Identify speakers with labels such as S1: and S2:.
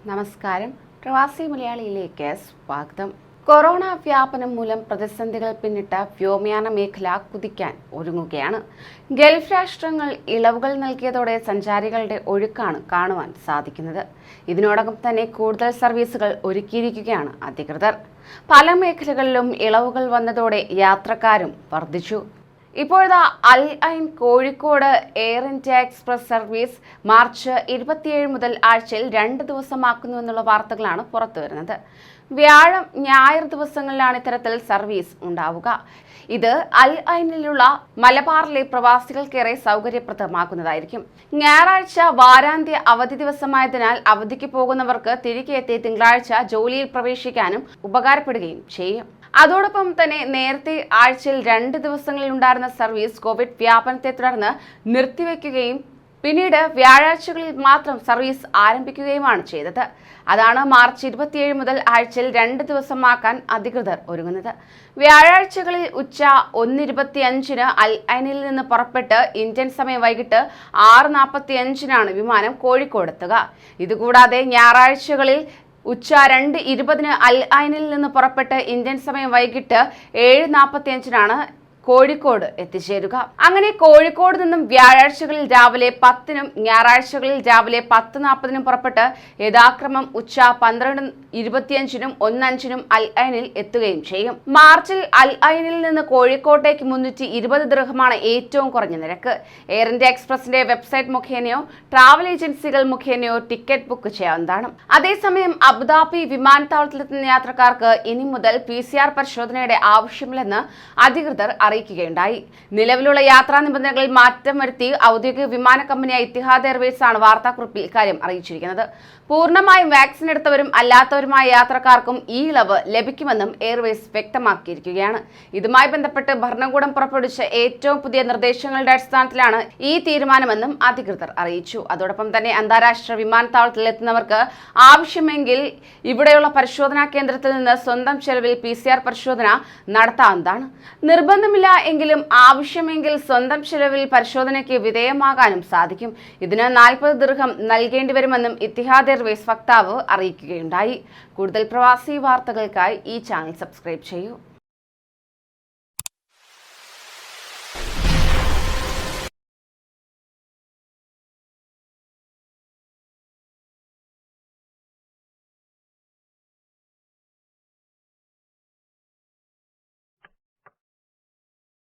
S1: നമസ്കാരം. പ്രവാസി മലയാളിയിലേക്ക് സ്വാഗതം. കൊറോണ വ്യാപനം മൂലം പ്രതിസന്ധികൾ പിന്നിട്ട വ്യോമയാന മേഖല കുതിക്കാൻ ഒരുങ്ങുകയാണ്. ഗൾഫ് രാഷ്ട്രങ്ങൾ ഇളവുകൾ നൽകിയതോടെ സഞ്ചാരികളുടെ ഒഴുക്കാണ് കാണുവാൻ സാധിക്കുന്നത്. ഇതിനോടകം തന്നെ കൂടുതൽ സർവീസുകൾ ഒരുക്കിയിരിക്കുകയാണ് അധികൃതർ. പല മേഖലകളിലും ഇളവുകൾ വന്നതോടെ യാത്രക്കാരും വർദ്ധിച്ചു. ഇപ്പോഴത്തെ Al Ain Kozhikode air India express service March 27 മുതൽ ആഴ്ചയിൽ 2 ദിവസമാക്കുന്നുവെന്നുള്ള വാർത്തകളാണ് പുറത്തുവരുന്നത്. വ്യാഴം, ഞായർ ദിവസങ്ങളിലാണ് ഇത്തരത്തിൽ സർവീസ് ഉണ്ടാവുക. ഇത് അൽ ഐനിലുള്ള മലബാറിലെ പ്രവാസികൾക്കേറെ സൗകര്യപ്രദമാക്കുന്നതായിരിക്കും. ഞായറാഴ്ച വാരാന്ത്യ അവധി ദിവസമായതിനാൽ അവധിക്ക് പോകുന്നവർക്ക് തിരികെ എത്തി തിങ്കളാഴ്ച ജോലിയിൽ പ്രവേശിക്കാനും ഉപകാരപ്പെടുകയും ചെയ്യും. അതോടൊപ്പം തന്നെ നേരത്തെ ആഴ്ചയിൽ 2 ദിവസങ്ങളിൽ ഉണ്ടായിരുന്ന സർവീസ് കോവിഡ് വ്യാപനത്തെ തുടർന്ന് നിർത്തിവെക്കുകയും പിന്നീട് വ്യാഴാഴ്ചകളിൽ മാത്രം സർവീസ് ആരംഭിക്കുകയുമാണ് ചെയ്തത്. അതാണ് മാർച്ച് 27 മുതൽ ആഴ്ചയിൽ 2 ദിവസമാക്കാൻ അധികൃതർ ഒരുങ്ങുന്നത്. വ്യാഴാഴ്ചകളിൽ ഉച്ച 1:25 അൽ ഐനിൽ നിന്ന് പുറപ്പെട്ട് ഇന്ത്യൻ സമയം വൈകിട്ട് 6:45 വിമാനം കോഴിക്കോട് എത്തുക. ഇതുകൂടാതെ ഞായറാഴ്ചകളിൽ ഉച്ച 2:20 അൽ ഐനിൽ നിന്ന് പുറപ്പെട്ട് ഇന്ത്യൻ സമയം വൈകിട്ട് 7:45 കോഴിക്കോട് എത്തിച്ചേരുക. അങ്ങനെ കോഴിക്കോട് നിന്നും വ്യാഴാഴ്ചകളിൽ രാവിലെ 10-നും ഞായറാഴ്ചകളിൽ രാവിലെ 10:40-നും പുറപ്പെട്ട് യഥാക്രമം ഉച്ച 12:25-നും 1:05-നും അൽ ഐനിൽ എത്തുകയും ചെയ്യും. മാർച്ചിൽ അൽ ഐനിൽ നിന്ന് കോഴിക്കോട്ടേക്ക് 320 ദിർഹമാണ് ഏറ്റവും കുറഞ്ഞ നിരക്ക്. എയർ ഇന്ത്യ എക്സ്പ്രസിന്റെ വെബ്സൈറ്റ് മുഖേനയോ ട്രാവൽ ഏജൻസികൾ മുഖേനയോ ടിക്കറ്റ് ബുക്ക് ചെയ്യാവുന്നതാണ്. അതേസമയം അബുദാബി വിമാനത്താവളത്തിലെത്തുന്ന യാത്രക്കാർക്ക് ഇനി മുതൽ PCR പരിശോധനയുടെ ആവശ്യമില്ലെന്ന് അധികൃതർ അറിയിക്കുകയുണ്ടായി. നിലവിലുള്ള യാത്രാ നിബന്ധനകളിൽ മാറ്റം വരുത്തി ഔദ്യോഗിക വിമാന കമ്പനിയായ ഇത്തിഹാദ് എയർവേസ് ആണ് വാർത്താക്കുറിപ്പിൽ ഇക്കാര്യം അറിയിച്ചിരിക്കുന്നത്. പൂർണ്ണമായും വാക്സിൻ എടുത്തവരും അല്ലാത്തവരുമായ യാത്രക്കാർക്കും ഈ ഇളവ് ലഭിക്കുമെന്നും എയർവേസ് വ്യക്തമാക്കിയിരിക്കുകയാണ്. ഇതുമായി ബന്ധപ്പെട്ട് ഭരണകൂടം പുറപ്പെടുവിച്ച ഏറ്റവും പുതിയ നിർദ്ദേശങ്ങളുടെ അടിസ്ഥാനത്തിലാണ് ഈ തീരുമാനമെന്നും അധികൃതർ അറിയിച്ചു. അതോടൊപ്പം തന്നെ അന്താരാഷ്ട്ര വിമാനത്താവളത്തിൽ എത്തുന്നവർക്ക് ആവശ്യമെങ്കിൽ ഇവിടെയുള്ള പരിശോധനാ കേന്ദ്രത്തിൽ നിന്ന് സ്വന്തം ചെലവിൽ PCR പരിശോധന നടത്താവുന്നതാണ്. നിർബന്ധമില്ല എങ്കിലും ആവശ്യമെങ്കിൽ സ്വന്തം ചെലവിൽ പരിശോധനയ്ക്ക് വിധേയമാകാനും സാധിക്കും. ഇതിന് 40 ദിർഹം നൽകേണ്ടി വരുമെന്നും ഇത്തിഹാദ് എയർവേസ് വക്താവ് അറിയിക്കുകയുണ്ടായി. കൂടുതൽ പ്രവാസി വാർത്തകൾക്കായി ഈ ചാനൽ സബ്സ്ക്രൈബ് ചെയ്യൂ.